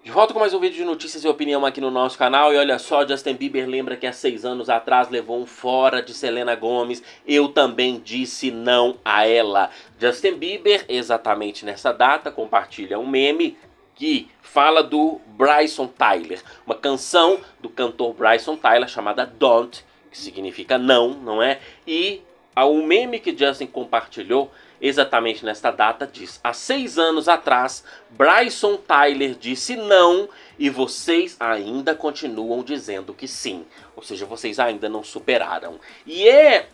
De volta com mais um vídeo de notícias e opinião aqui no nosso canal. E olha só, Justin Bieber lembra que há 6 anos atrás levou um fora de Selena Gomez. Eu também disse não a ela. Justin Bieber, exatamente nessa data, compartilha um meme que fala do Bryson Tiller. Uma canção do cantor Bryson Tiller chamada Don't, que significa não, não é? E o meme que Justin compartilhou exatamente nesta data diz: há 6 anos atrás, Bryson Tiller disse não e vocês ainda continuam dizendo que sim. Ou seja, vocês ainda não superaram. E é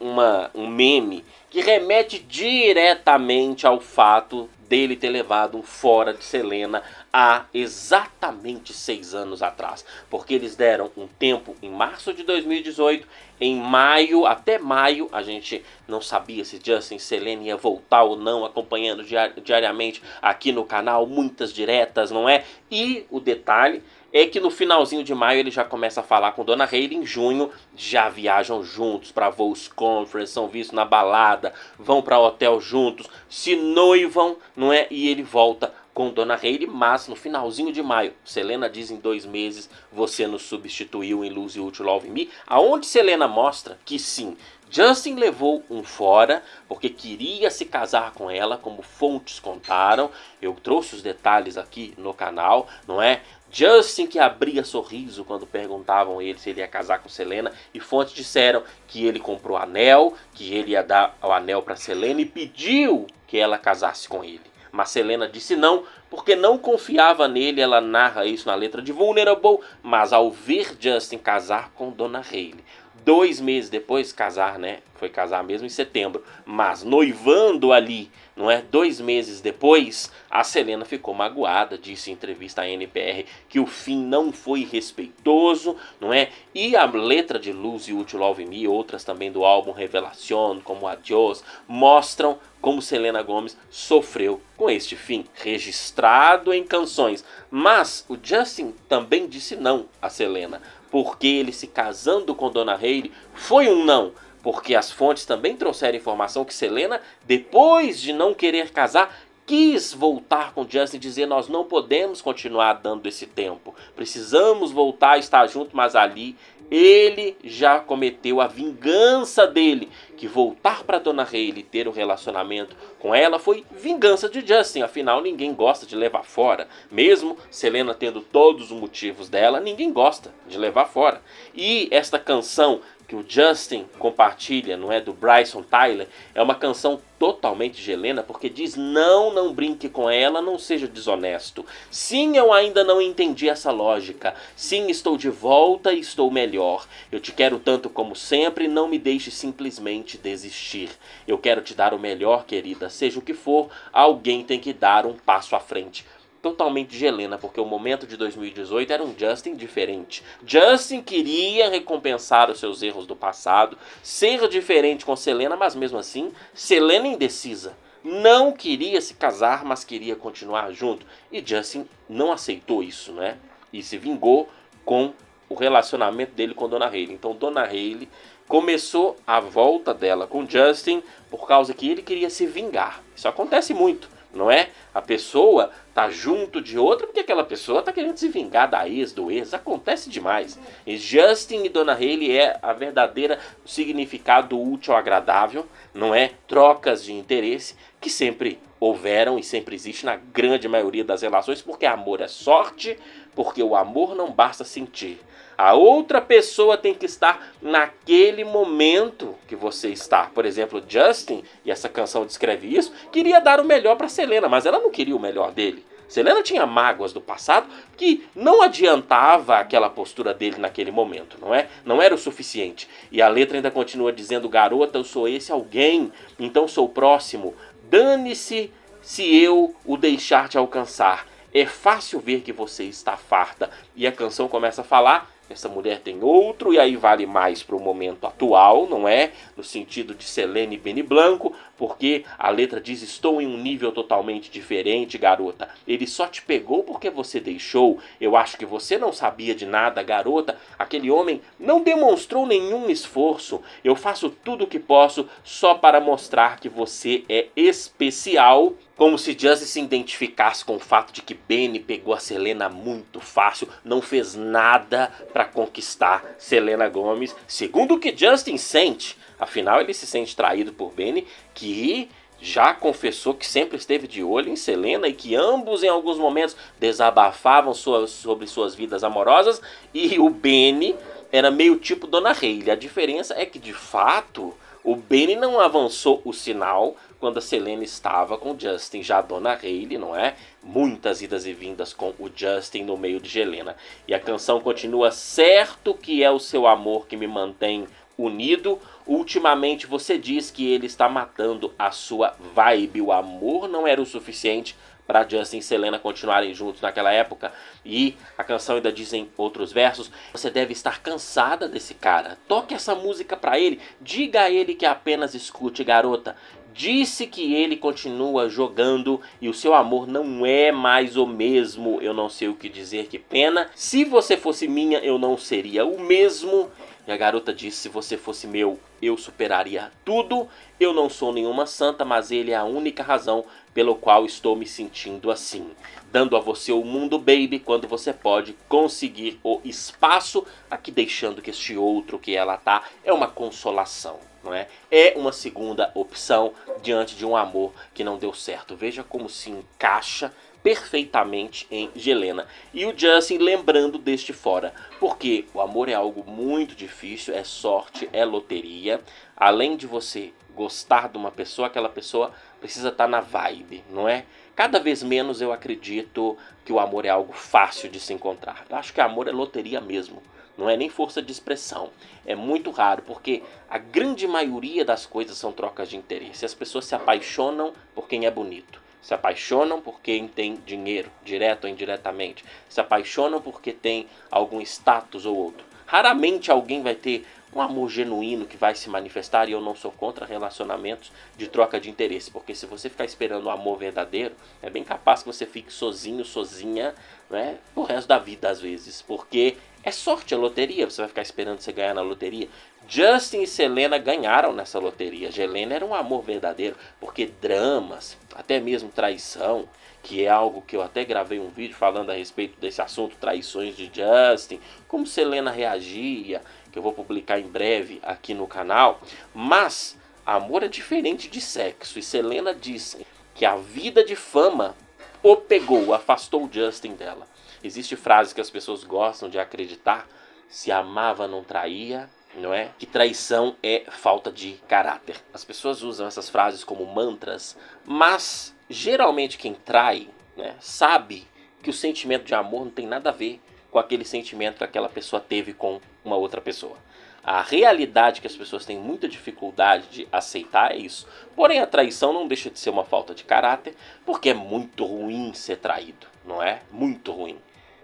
um meme que remete diretamente ao fato dele ter levado um fora de Selena há exatamente 6 anos atrás. Porque eles deram um tempo em março de 2018, em maio, até maio, a gente não sabia se Justin e Selena ia voltar ou não, acompanhando diariamente aqui no canal, muitas diretas, não é? E o detalhe é que no finalzinho de maio ele já começa a falar com Donna Hailey. Em junho já viajam juntos para voos conference, são vistos na balada, vão para hotel juntos, se noivam, não é? E ele volta com Donna Hailey, mas no finalzinho de maio, Selena diz: em 2 meses você nos substituiu em Lose You to Love Me, aonde Selena mostra que sim, Justin levou um fora porque queria se casar com ela, como fontes contaram. Eu trouxe os detalhes aqui no canal, não é? Justin que abria sorriso quando perguntavam ele se ele ia casar com Selena, e fontes disseram que ele comprou anel, que ele ia dar o anel para Selena e pediu que ela casasse com ele. Mas Selena disse não, porque não confiava nele. Ela narra isso na letra de Vulnerable, mas ao ver Justin casar com Donna Hailey, 2 meses depois, casar, né? Foi casar mesmo em setembro, mas noivando ali, não é? 2 meses depois, a Selena ficou magoada, disse em entrevista à NPR que o fim não foi respeitoso, não é? E a letra de Lose You to Love Me, outras também do álbum Revelación, como Adios, mostram como Selena Gomez sofreu com este fim, registrado em canções. Mas o Justin também disse não a Selena, porque ele se casando com Donna Hailey foi um não, porque as fontes também trouxeram informação que Selena, depois de não querer casar, quis voltar com Justin e dizer: nós não podemos continuar dando esse tempo, precisamos voltar a estar juntos. Mas ali ele já cometeu a vingança dele, que voltar para Donna Hailey e ter um relacionamento com ela foi vingança de Justin. Afinal, ninguém gosta de levar fora, mesmo Selena tendo todos os motivos dela, ninguém gosta de levar fora. E esta canção que o Justin compartilha, não é, do Bryson Tiller, é uma canção totalmente de Helena, porque diz: não brinque com ela, não seja desonesto. Sim, eu ainda não entendi essa lógica. Sim, estou de volta e estou melhor. Eu te quero tanto como sempre, não me deixe simplesmente desistir. Eu quero te dar o melhor, querida, seja o que for, alguém tem que dar um passo à frente. Totalmente de Helena, porque o momento de 2018 era um Justin diferente. Justin queria recompensar os seus erros do passado, ser diferente com Selena, mas mesmo assim, Selena indecisa. Não queria se casar, mas queria continuar junto. E Justin não aceitou isso, né? E se vingou com o relacionamento dele com Donna Hailey. Então Donna Hailey começou a volta dela com Justin por causa que ele queria se vingar. Isso acontece muito, não é? A pessoa tá junto de outra porque aquela pessoa tá querendo se vingar da ex, do ex. Acontece demais. E Justin e Donna Hailey é a verdadeira significado do útil ao agradável, não é? Trocas de interesse que sempre houveram e sempre existe na grande maioria das relações, porque amor é sorte, porque o amor não basta sentir. A outra pessoa tem que estar naquele momento que você está. Por exemplo, Justin, e essa canção descreve isso, queria dar o melhor para Selena, mas ela não queria o melhor dele. Selena tinha mágoas do passado que não adiantava aquela postura dele naquele momento, não é? Não era o suficiente. E a letra ainda continua dizendo: garota, eu sou esse alguém, então sou próximo. Dane-se se eu o deixar te alcançar. É fácil ver que você está farta. E a canção começa a falar: essa mulher tem outro, e aí vale mais para o momento atual, não é? No sentido de Selena e Benny Blanco, porque a letra diz: estou em um nível totalmente diferente, garota. Ele só te pegou porque você deixou. Eu acho que você não sabia de nada, garota. Aquele homem não demonstrou nenhum esforço. Eu faço tudo o que posso só para mostrar que você é especial. Como se Justin se identificasse com o fato de que Benny pegou a Selena muito fácil, não fez nada para conquistar Selena Gomez, segundo o que Justin sente. Afinal, ele se sente traído por Benny, que já confessou que sempre esteve de olho em Selena e que ambos em alguns momentos desabafavam sobre suas vidas amorosas, e o Benny era meio tipo Dona Hailey. A diferença é que, de fato, o Benny não avançou o sinal quando a Selena estava com o Justin. Já a Dona Hailey, não é? Muitas idas e vindas com o Justin no meio de Helena. E a canção continua: certo que é o seu amor que me mantém unido. Ultimamente você diz que ele está matando a sua vibe. O amor não era o suficiente para Justin e Selena continuarem juntos naquela época. E a canção ainda diz em outros versos: você deve estar cansada desse cara. Toque essa música para ele. Diga a ele que apenas escute, garota. Disse que ele continua jogando e o seu amor não é mais o mesmo. Eu não sei o que dizer, que pena. Se você fosse minha, eu não seria o mesmo. E a garota disse: se você fosse meu, eu superaria tudo. Eu não sou nenhuma santa, mas ele é a única razão pelo qual estou me sentindo assim. Dando a você o mundo, baby, quando você pode conseguir o espaço. Aqui deixando que este outro que ela tá é uma consolação, não é? É uma segunda opção diante de um amor que não deu certo. Veja como se encaixa perfeitamente em Helena. E o Justin lembrando deste fora, porque o amor é algo muito difícil, é sorte, é loteria. Além de você gostar de uma pessoa, aquela pessoa precisa estar na vibe, não é? Cada vez menos eu acredito que o amor é algo fácil de se encontrar. Eu acho que amor é loteria mesmo. Não é nem força de expressão. É muito raro, porque a grande maioria das coisas são trocas de interesse. As pessoas se apaixonam por quem é bonito. Se apaixonam por quem tem dinheiro, direto ou indiretamente. Se apaixonam porque tem algum status ou outro. Raramente alguém vai ter um amor genuíno que vai se manifestar, e eu não sou contra relacionamentos de troca de interesse, porque se você ficar esperando um amor verdadeiro, é bem capaz que você fique sozinho, sozinha, né, pro resto da vida às vezes, porque é sorte, é loteria, você vai ficar esperando você ganhar na loteria. Justin e Selena ganharam nessa loteria. Helena era um amor verdadeiro, porque dramas, até mesmo traição, que é algo que eu até gravei um vídeo falando a respeito desse assunto, traições de Justin, como Selena reagia, que eu vou publicar em breve aqui no canal. Mas amor é diferente de sexo, e Selena disse que a vida de fama o pegou, afastou o Justin dela. Existe frase que as pessoas gostam de acreditar: se amava não traía, não é? Que traição é falta de caráter. As pessoas usam essas frases como mantras, mas geralmente quem trai, né, sabe que o sentimento de amor não tem nada a ver com aquele sentimento que aquela pessoa teve com uma outra pessoa. A realidade que as pessoas têm muita dificuldade de aceitar é isso. Porém, a traição não deixa de ser uma falta de caráter, porque é muito ruim ser traído, não é? Muito ruim.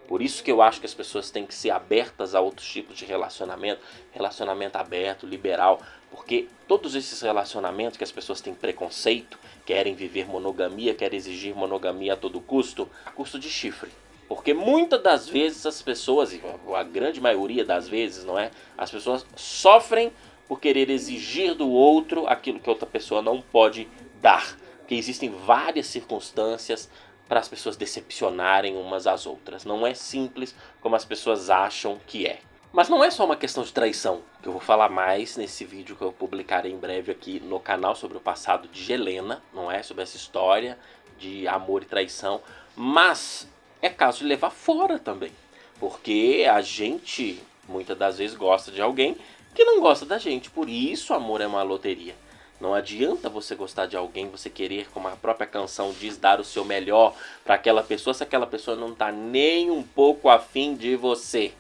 Por isso que eu acho que as pessoas têm que ser abertas a outros tipos de relacionamento, relacionamento aberto, liberal, porque todos esses relacionamentos que as pessoas têm preconceito, querem viver monogamia, querem exigir monogamia a todo custo, a custo de chifre. Porque muitas das vezes as pessoas, a grande maioria das vezes, não é? As pessoas sofrem por querer exigir do outro aquilo que a outra pessoa não pode dar. Porque existem várias circunstâncias para as pessoas decepcionarem umas às outras. Não é simples como as pessoas acham que é. Mas não é só uma questão de traição, que eu vou falar mais nesse vídeo que eu publicarei em breve aqui no canal sobre o passado de Helena, não é? Sobre essa história de amor e traição. Mas é caso de levar fora também, porque a gente muitas das vezes gosta de alguém que não gosta da gente. Por isso amor é uma loteria. Não adianta você gostar de alguém, você querer, como a própria canção diz, dar o seu melhor para aquela pessoa, se aquela pessoa não está nem um pouco afim de você.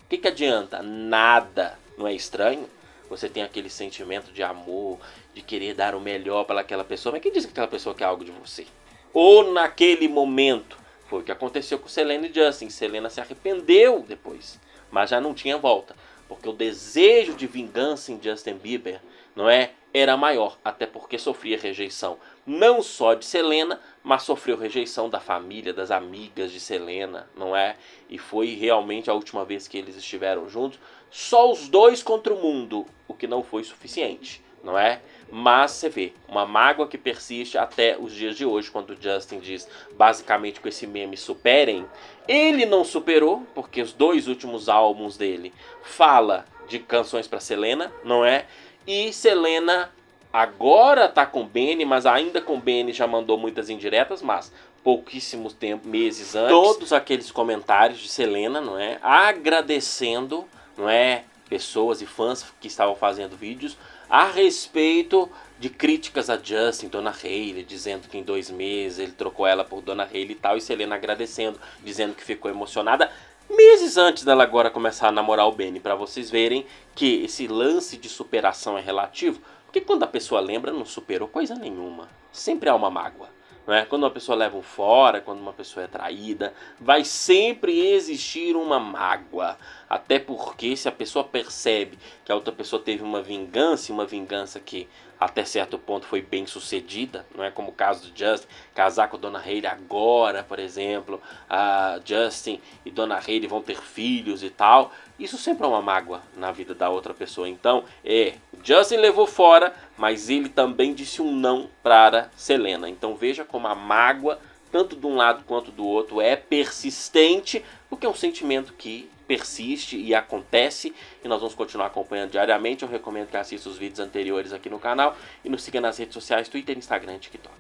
O que adianta? Nada. Não é estranho? Você tem aquele sentimento de amor, de querer dar o melhor para aquela pessoa, mas quem diz que aquela pessoa quer algo de você? Ou naquele momento. Foi o que aconteceu com Selena e Justin. Selena se arrependeu depois, mas já não tinha volta, porque o desejo de vingança em Justin Bieber, não é, era maior, até porque sofria rejeição não só de Selena, mas sofreu rejeição da família, das amigas de Selena, não é? E foi realmente a última vez que eles estiveram juntos, só os dois contra o mundo, o que não foi suficiente, não é? Mas você vê, uma mágoa que persiste até os dias de hoje, quando o Justin diz basicamente com esse meme superem. Ele não superou, porque os 2 últimos álbuns dele fala de canções para Selena, não é? E Selena agora tá com Benny, mas ainda com Benny já mandou muitas indiretas, mas pouquíssimos tempo, meses antes, todos aqueles comentários de Selena, não é? Agradecendo, não é? Pessoas e fãs que estavam fazendo vídeos a respeito de críticas a Justin, Dona Hailey, dizendo que em 2 meses ele trocou ela por Dona Hailey e tal, e Selena agradecendo, dizendo que ficou emocionada, meses antes dela agora começar a namorar o Benny, para vocês verem que esse lance de superação é relativo, porque quando a pessoa lembra, não superou coisa nenhuma, sempre há uma mágoa. Não é? Quando uma pessoa leva um fora, quando uma pessoa é traída, vai sempre existir uma mágoa. Até porque se a pessoa percebe que a outra pessoa teve uma vingança que até certo ponto foi bem sucedida, não é como o caso do Justin, casar com a Dona Hailey agora, por exemplo, a Justin e Dona Hailey vão ter filhos e tal, isso sempre é uma mágoa na vida da outra pessoa. Então, Justin levou fora, mas ele também disse um não para Selena. Então veja como a mágoa, tanto de um lado quanto do outro, é persistente, porque é um sentimento que persiste e acontece, e nós vamos continuar acompanhando diariamente. Eu recomendo que assista os vídeos anteriores aqui no canal e nos siga nas redes sociais, Twitter, Instagram e TikTok.